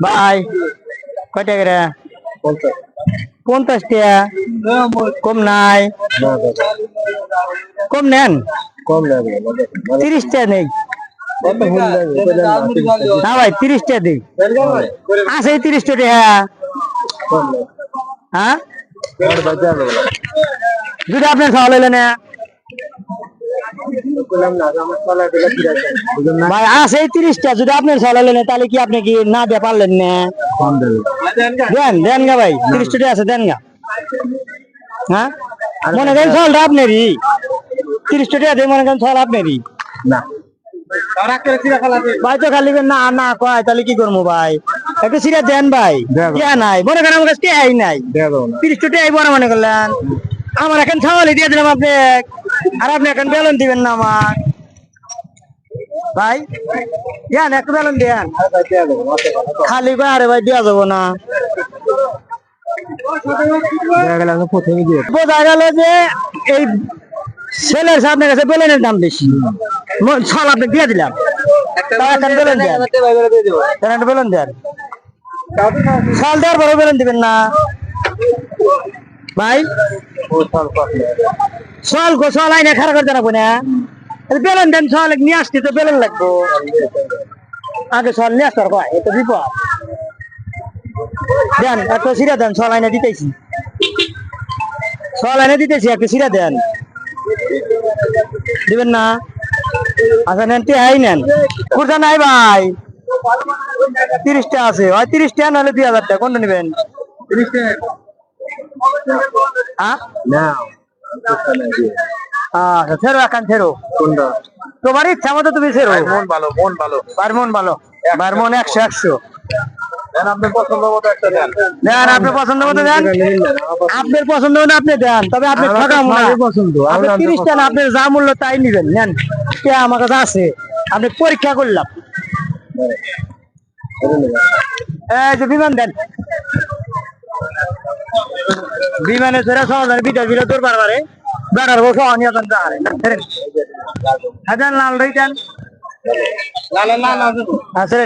ভাই কয় টাকা রে? 50 টাকা। কম নাই? কম নেন? 30 টাকা নেই না ভাই, 30 টাকা দিই। আছে 30 টাকা। হ্যাঁ যদি আপনার সওয়াল হইলে না ভাই, আছে 30 টাকা। যদি আপনার সওয়াল হইলে না তাহলে কি আপনি কি না দিয়ে পারলেন না? দেন দেন গা ভাই, 30 টাকা আছে, দেন গা। হ্যাঁ মনে করেন সওয়ালটা আপনারই, 30 টাকা দিয়ে মনে করেন সওয়াল আপনারই না ভাই। তো খালি না না কয় তাহলে কি করবো ভাই? একটু সিরা দেন ভাই। টিয়া নাই মনে করেন, আমার কাছে টিয়াই নাই। 30 টাকাই বড় মনে করলেন। আমার এখন ছাওয়ালি দিয়ে দিলাম আপনি, আর আপনি এখন বেলুন দিবেন না আমার ভাই। দেন একটু বেলুন দেন। খালি কয় আরে ভাই দেওয়া যাবো না। বোঝা গেল যে এই ছেলের আপনার কাছে বেলুনের দাম বেশি। ছাল আপনি দিয়ে দিলাম, বেলুন দেন, একটা বেলুন দেন। ছাল দেওয়ার পরে বেলুন দিবেন না ভাই। ছল আইনে খারাপ করতে রাখবো না। বেলুন দেন, ছল নিয়ে আসতে তো বেলুন লাগবো। আগে ছল নিয়ে আসতে পারবো, এত বিপদ। দেন একটা সিরা দেন, ছল আইনে দিতেছি, ছল আইনে দিতেছি, একটা সিরা দেন। দিবেন না? আচ্ছা নেন, টিহাই নেন। কুর্তা নাই ভাই, 30 টাকা আছে। হয় 30 টাকা, নাহলে 2000 টাকা। কোনটা নেবেন? 30 টাকা। আচ্ছা ছেড়ো, এখন ছেড়ো। তোমার ইচ্ছা মতো তুমি ছেড়ো। মন ভালো, মন ভালো, মন ভালো, মন 100 100। আপনার পছন্দ মতো একটা দেন। দেন আপনার পছন্দ মতো দেন। আপনার পছন্দ মতো আপনি দেন, তবে আপনি ঠকাবো না। আপনি 30 টাকা, আপনার যা মূল্য তাই নিবেন। নেন, কে আমার কাছে আছে, আপনি পরীক্ষা করলাম। এই যে বিমান দেন, বিমানে ছেড়ে সহজে বিটার বিটা তোর বারবারে বেড়ার বসে অনিয়তন দেন। লাল রই দেন, লাল লাল আছে।